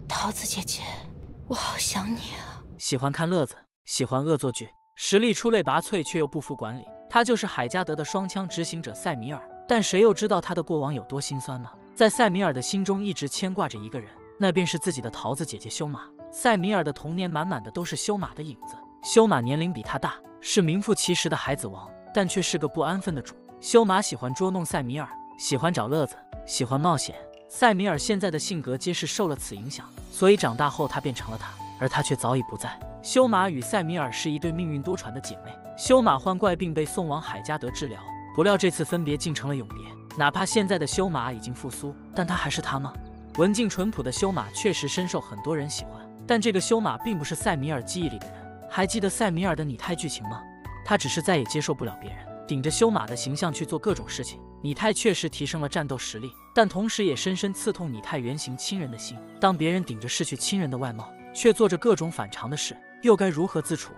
桃子姐姐，我好想你啊！喜欢看乐子，喜欢恶作剧，实力出类拔萃却又不服管理，他就是海加德的双枪执行者塞米尔。但谁又知道他的过往有多心酸呢？在塞米尔的心中一直牵挂着一个人，那便是自己的桃子姐姐修马。塞米尔的童年满满的都是修马的影子。修马年龄比他大，是名副其实的孩子王，但却是个不安分的主。修马喜欢捉弄塞米尔，喜欢找乐子，喜欢冒险。塞米尔现在的性格皆是受了此影响，所以长大后他变成了他，而他却早已不在。修马与塞米尔是一对命运多舛的姐妹。修马患怪病被送往海加德治疗，不料这次分别竟成了永别。哪怕现在的修马已经复苏，但他还是他吗？文静淳朴的修马确实深受很多人喜欢，但这个修马并不是塞米尔记忆里的人。还记得塞米尔的拟态剧情吗？他只是再也接受不了别人顶着修马的形象去做各种事情。拟态确实提升了战斗实力，但同时也深深刺痛拟态原型亲人的心。当别人顶着逝去亲人的外貌，却做着各种反常的事，又该如何自处？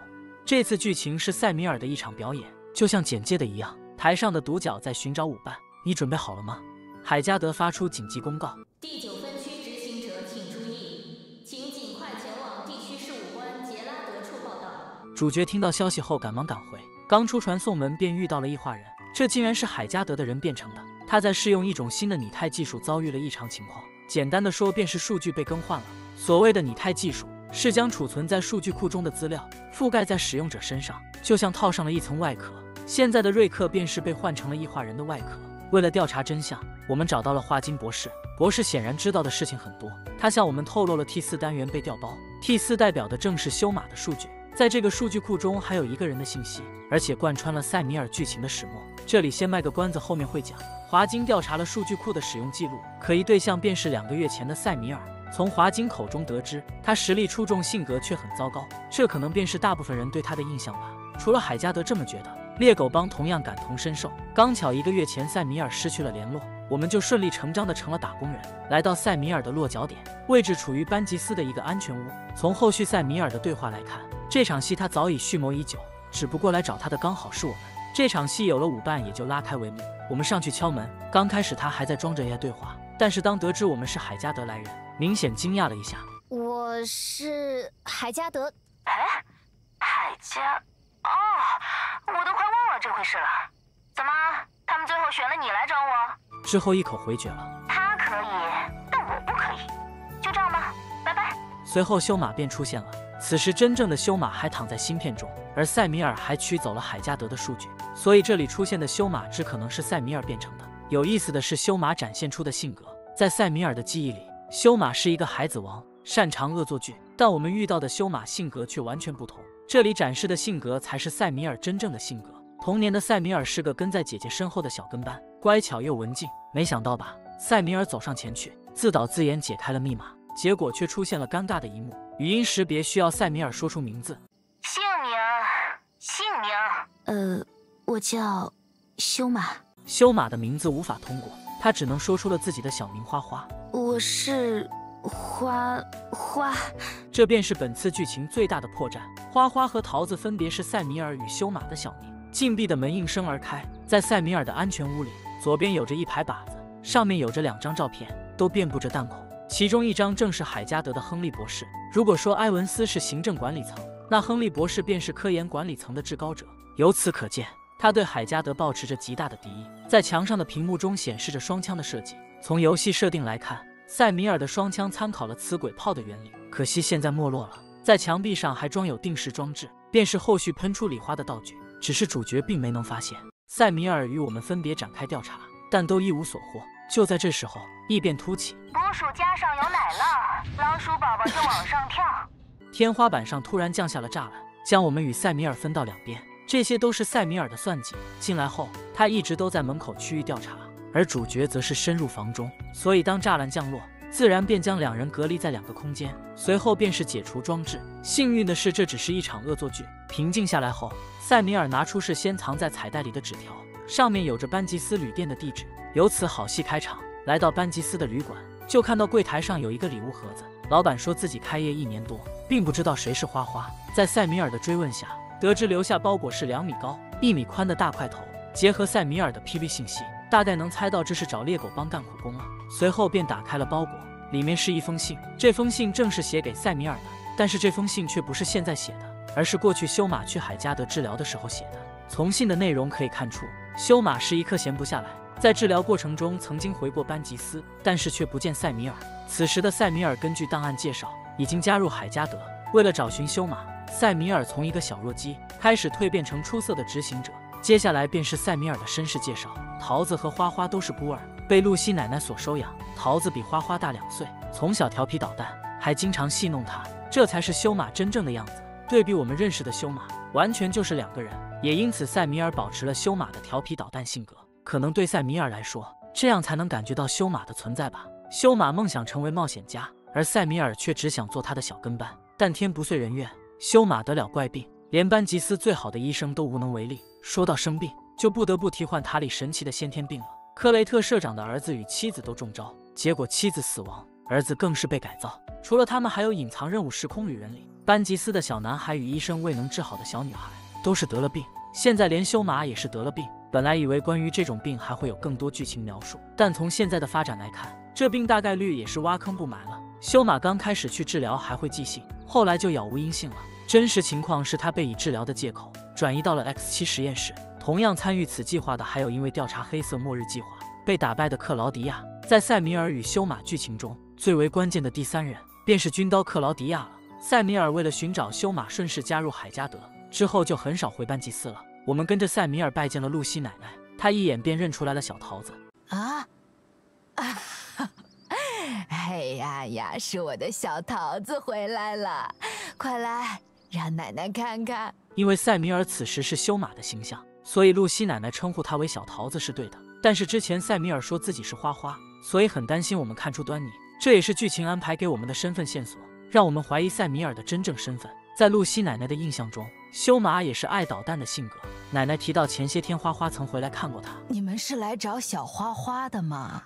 这次剧情是塞米尔的一场表演，就像简介的一样，台上的独角在寻找舞伴，你准备好了吗？海加德发出紧急公告：第9分区执行者请注意，请尽快前往地区事务官杰拉德处报道。主角听到消息后赶忙赶回，刚出传送门便遇到了异化人，这竟然是海加德的人变成的。他在试用一种新的拟态技术，遭遇了异常情况。简单的说，便是数据被更换了。所谓的拟态技术，是将储存在数据库中的资料覆盖在使用者身上，就像套上了一层外壳。现在的瑞克便是被换成了异化人的外壳。为了调查真相，我们找到了花金博士。博士显然知道的事情很多，他向我们透露了 T4单元被调包。T4代表的正是修马的数据，在这个数据库中还有一个人的信息，而且贯穿了塞米尔剧情的始末。这里先卖个关子，后面会讲。华金调查了数据库的使用记录，可疑对象便是2个月前的塞米尔。从华金口中得知，他实力出众，性格却很糟糕，这可能便是大部分人对他的印象吧。除了海加德这么觉得，猎狗帮同样感同身受。刚巧1个月前塞米尔失去了联络，我们就顺理成章的成了打工人，来到塞米尔的落脚点，位置处于班吉斯的一个安全屋。从后续塞米尔的对话来看，这场戏他早已蓄谋已久，只不过来找他的刚好是我们。这场戏有了舞伴，也就拉开帷幕。我们上去敲门，刚开始他还在装着 AI 对话，但是当得知我们是海加德来人，明显惊讶了一下。我是海加德。哎，海加……哦，我都快忘了这回事了。怎么，他们最后选了你来找我？之后一口回绝了。他可以，但我不可以。就这样吧，拜拜。随后修马便出现了。此时真正的修马还躺在芯片中，而塞米尔还取走了海加德的数据，所以这里出现的修马只可能是塞米尔变成的。有意思的是，修马展现出的性格，在塞米尔的记忆里，修马是一个孩子王，擅长恶作剧，但我们遇到的修马性格却完全不同。这里展示的性格才是塞米尔真正的性格。童年的塞米尔是个跟在姐姐身后的小跟班，乖巧又文静。没想到吧，塞米尔走上前去，自导自演解开了密码，结果却出现了尴尬的一幕。语音识别需要塞米尔说出名字。姓名。我叫修马。修马的名字无法通过，他只能说出了自己的小名花花。我是花。这便是本次剧情最大的破绽。花花和桃子分别是塞米尔与修马的小名。禁闭的门应声而开，在塞米尔的安全屋里，左边有着一排靶子，上面有着2张照片，都遍布着弹孔。其中一张正是海加德的亨利博士。如果说埃文斯是行政管理层，那亨利博士便是科研管理层的至高者。由此可见，他对海加德抱持着极大的敌意。在墙上的屏幕中显示着双枪的设计。从游戏设定来看，塞米尔的双枪参考了磁轨炮的原理，可惜现在没落了。在墙壁上还装有定时装置，便是后续喷出礼花的道具。只是主角并没能发现。塞米尔与我们分别展开调查，但都一无所获。就在这时候，异变突起，捕鼠夹上有奶酪，老鼠宝宝就往上跳。天花板上突然降下了栅栏，将我们与塞米尔分到两边。这些都是塞米尔的算计。进来后，他一直都在门口区域调查，而主角则是深入房中，所以当栅栏降落，自然便将两人隔离在2个空间。随后便是解除装置。幸运的是，这只是一场恶作剧。平静下来后，塞米尔拿出事先藏在彩带里的纸条，上面有着班吉斯旅店的地址。由此好戏开场。来到班吉斯的旅馆，就看到柜台上有一个礼物盒子。老板说自己开业1年多，并不知道谁是花花。在塞米尔的追问下，得知留下包裹是2米高、1米宽的大块头。结合塞米尔的 PV 信息，大概能猜到这是找猎狗帮干苦工了。随后便打开了包裹，里面是一封信，这封信正是写给塞米尔的，但是这封信却不是现在写的，而是过去修马去海加德治疗的时候写的。从信的内容可以看出，修马是一刻闲不下来，在治疗过程中曾经回过班吉斯，但是却不见塞米尔。此时的塞米尔根据档案介绍，已经加入海加德。为了找寻修马，塞米尔从一个小弱鸡开始蜕变成出色的执行者。接下来便是塞米尔的身世介绍。桃子和花花都是孤儿，被露西奶奶所收养。桃子比花花大2岁，从小调皮捣蛋，还经常戏弄她。这才是修马真正的样子。对比我们认识的修马，完全就是2个人。也因此，塞米尔保持了修马的调皮捣蛋性格。可能对塞米尔来说，这样才能感觉到修马的存在吧。修马梦想成为冒险家，而塞米尔却只想做他的小跟班。但天不遂人愿，修马得了怪病，连班吉斯最好的医生都无能为力。说到生病，就不得不替换塔里神奇的先天病了。克雷特社长的儿子与妻子都中招，结果妻子死亡，儿子更是被改造。除了他们，还有隐藏任务时空旅人里班吉斯的小男孩与医生未能治好的小女孩，都是得了病。现在连修马也是得了病。本来以为关于这种病还会有更多剧情描述，但从现在的发展来看，这病大概率也是挖坑不埋了。修马刚开始去治疗还会寄信，后来就杳无音信了。真实情况是他被以治疗的借口转移到了 X7实验室。同样参与此计划的还有因为调查黑色末日计划被打败的克劳迪亚。在塞米尔与修马剧情中，最为关键的第3人便是军刀克劳迪亚了。塞米尔为了寻找修马，顺势加入海加德，之后就很少回班吉斯了。我们跟着塞米尔拜见了露西奶奶，她一眼便认出来了小桃子。哎呀，是我的小桃子回来了，快来让奶奶看看。因为塞米尔此时是修马的形象，所以露西奶奶称呼她为小桃子是对的。但是之前塞米尔说自己是花花，所以很担心我们看出端倪，这也是剧情安排给我们的身份线索，让我们怀疑塞米尔的真正身份。在露西奶奶的印象中，修马也是爱捣蛋的性格。奶奶提到前些天花花曾回来看过他。你们是来找小花花的吗？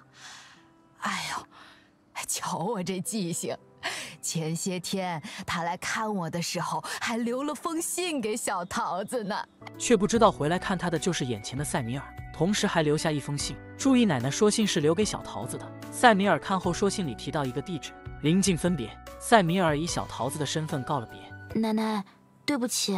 哎呦，瞧我这记性，前些天他来看我的时候，还留了封信给小桃子呢。却不知道回来看他的就是眼前的塞米尔，同时还留下一封信。注意，奶奶说信是留给小桃子的。塞米尔看后说信里提到一个地址，临近分别，塞米尔以小桃子的身份告了别。奶奶，对不起，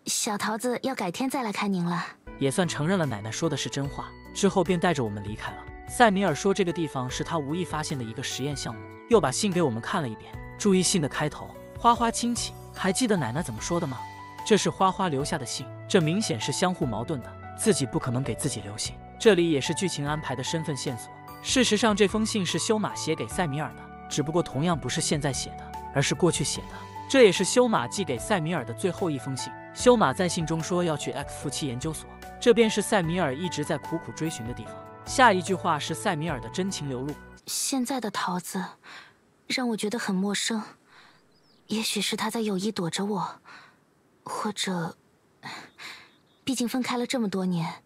小桃子要改天再来看您了。也算承认了奶奶说的是真话，之后便带着我们离开了。塞米尔说这个地方是他无意发现的一个实验项目，又把信给我们看了一遍。注意信的开头，花花亲戚，还记得奶奶怎么说的吗？这是花花留下的信，这明显是相互矛盾的，自己不可能给自己留信。这里也是剧情安排的身份线索。事实上，这封信是修马写给塞米尔的，只不过同样不是现在写的，而是过去写的。这也是修马寄给塞米尔的最后一封信。修马在信中说要去 X 夫妻研究所，这便是塞米尔一直在苦苦追寻的地方。下一句话是塞米尔的真情流露。现在的桃子让我觉得很陌生，也许是他在有意躲着我，或者，毕竟分开了这么多年，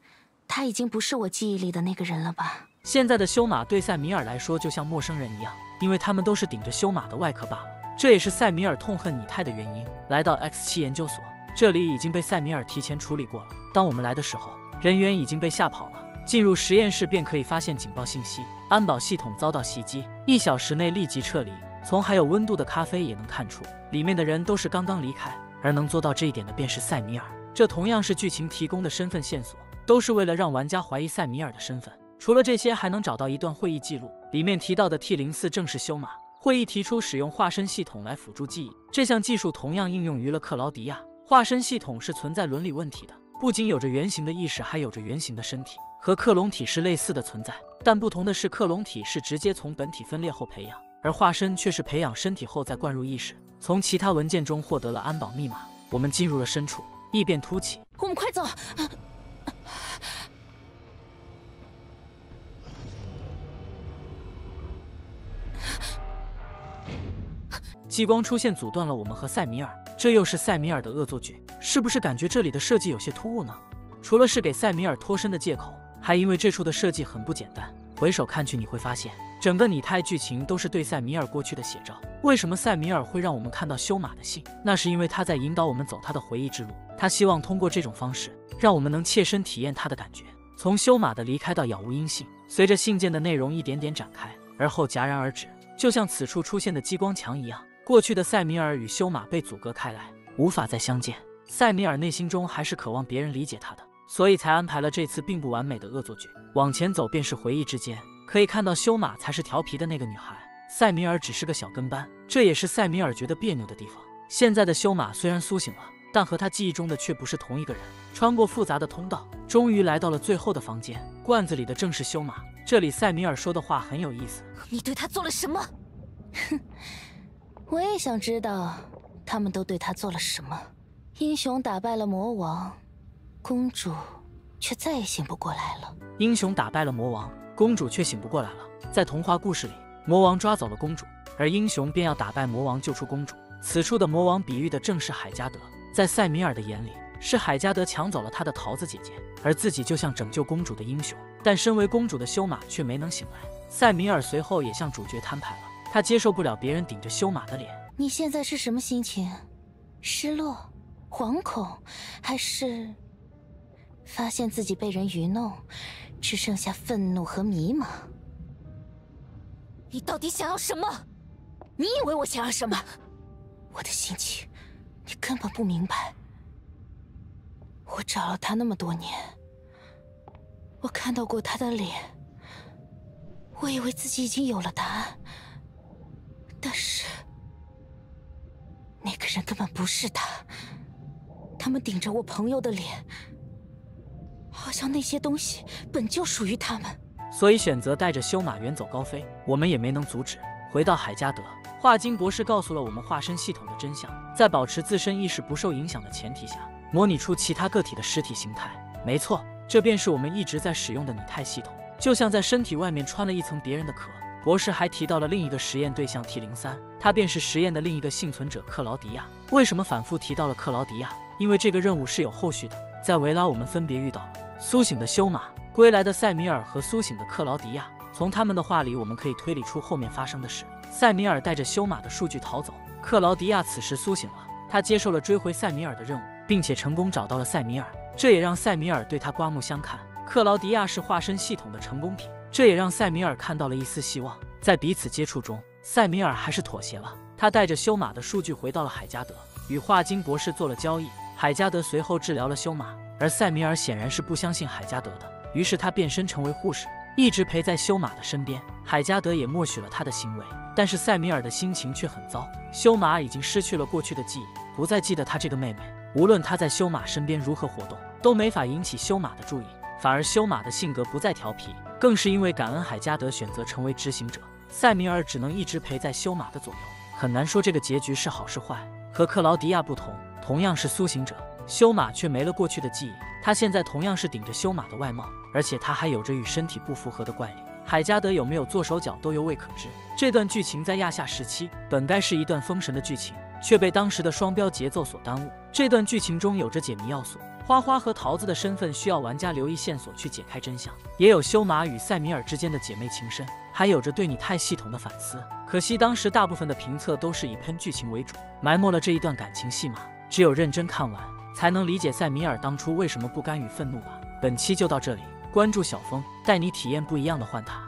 他已经不是我记忆里的那个人了吧。现在的修马对塞米尔来说就像陌生人一样，因为他们都是顶着修马的外壳罢了。这也是塞米尔痛恨拟态的原因。来到 X7研究所，这里已经被塞米尔提前处理过了。当我们来的时候，人员已经被吓跑了。进入实验室便可以发现警报信息，安保系统遭到袭击，1小时内立即撤离。从还有温度的咖啡也能看出，里面的人都是刚刚离开。而能做到这一点的便是塞米尔，这同样是剧情提供的身份线索，都是为了让玩家怀疑塞米尔的身份。除了这些，还能找到一段会议记录，里面提到的 T04正是修马。会议提出使用化身系统来辅助记忆，这项技术同样应用于了克劳迪亚。化身系统是存在伦理问题的，不仅有着原型的意识，还有着原型的身体，和克隆体是类似的存在。但不同的是，克隆体是直接从本体分裂后培养，而化身却是培养身体后再灌入意识。从其他文件中获得了安保密码，我们进入了深处，异变突起。我们快走！激光出现阻断了我们和塞米尔，这又是塞米尔的恶作剧，是不是感觉这里的设计有些突兀呢？除了是给塞米尔脱身的借口，还因为这处的设计很不简单。回首看去，你会发现整个拟态剧情都是对塞米尔过去的写照。为什么塞米尔会让我们看到修马的信？那是因为他在引导我们走他的回忆之路，他希望通过这种方式让我们能切身体验他的感觉。从修马的离开到杳无音信，随着信件的内容一点点展开，而后戛然而止，就像此处出现的激光墙一样，过去的塞米尔与修马被阻隔开来，无法再相见。塞米尔内心中还是渴望别人理解他的，所以才安排了这次并不完美的恶作剧。往前走便是回忆之间，可以看到修马才是调皮的那个女孩，塞米尔只是个小跟班，这也是塞米尔觉得别扭的地方。现在的修马虽然苏醒了，但和他记忆中的却不是同一个人。穿过复杂的通道，终于来到了最后的房间，罐子里的正是修马。这里塞米尔说的话很有意思。你对他做了什么？哼，我也想知道他们都对他做了什么。英雄打败了魔王，公主却再也醒不过来了。英雄打败了魔王，公主却醒不过来了。在童话故事里，魔王抓走了公主，而英雄便要打败魔王救出公主。此处的魔王比喻的正是海加德，在塞米尔的眼里，是海加德抢走了他的桃子姐姐，而自己就像拯救公主的英雄。但身为公主的修马却没能醒来。塞米尔随后也向主角摊牌了，他接受不了别人顶着修马的脸。你现在是什么心情？失落、惶恐，还是发现自己被人愚弄，只剩下愤怒和迷茫？你到底想要什么？你以为我想要什么？我的心情，你根本不明白。我找了他那么多年，我看到过他的脸，我以为自己已经有了答案，但是那个人根本不是他。他们顶着我朋友的脸，好像那些东西本就属于他们。所以选择带着修马远走高飞，我们也没能阻止。回到海加德，华金博士告诉了我们化身系统的真相，在保持自身意识不受影响的前提下，模拟出其他个体的实体形态。没错，这便是我们一直在使用的拟态系统，就像在身体外面穿了一层别人的壳。博士还提到了另一个实验对象 T03， 他便是实验的另一个幸存者克劳迪亚。为什么反复提到了克劳迪亚？因为这个任务是有后续的。在维拉，我们分别遇到了苏醒的修马、归来的塞米尔和苏醒的克劳迪亚。从他们的话里，我们可以推理出后面发生的事。塞米尔带着修马的数据逃走，克劳迪亚此时苏醒了，他接受了追回塞米尔的任务，并且成功找到了塞米尔，这也让塞米尔对他刮目相看。克劳迪亚是化身系统的成功品，这也让塞米尔看到了一丝希望。在彼此接触中，塞米尔还是妥协了，他带着修马的数据回到了海加德，与华金博士做了交易。海加德随后治疗了修马，而塞米尔显然是不相信海加德的，于是他变身成为护士，一直陪在修马的身边。海加德也默许了他的行为，但是塞米尔的心情却很糟。修马已经失去了过去的记忆，不再记得他这个妹妹，无论他在修马身边如何活动，都没法引起修马的注意。反而修马的性格不再调皮，更是因为感恩海加德选择成为执行者，塞米尔只能一直陪在修马的左右。很难说这个结局是好是坏。和克劳迪亚不同，同样是苏醒者，修马却没了过去的记忆，他现在同样是顶着修马的外貌，而且他还有着与身体不符合的怪力。海加德有没有做手脚都犹未可知。这段剧情在亚夏时期本该是一段封神的剧情，却被当时的双标节奏所耽误。这段剧情中有着解谜要素，花花和桃子的身份需要玩家留意线索去解开真相，也有修马与塞米尔之间的姐妹情深，还有着对拟态系统的反思。可惜当时大部分的评测都是以喷剧情为主，埋没了这一段感情戏码。只有认真看完，才能理解塞米尔当初为什么不甘与愤怒吧。本期就到这里，关注小峰，带你体验不一样的幻塔。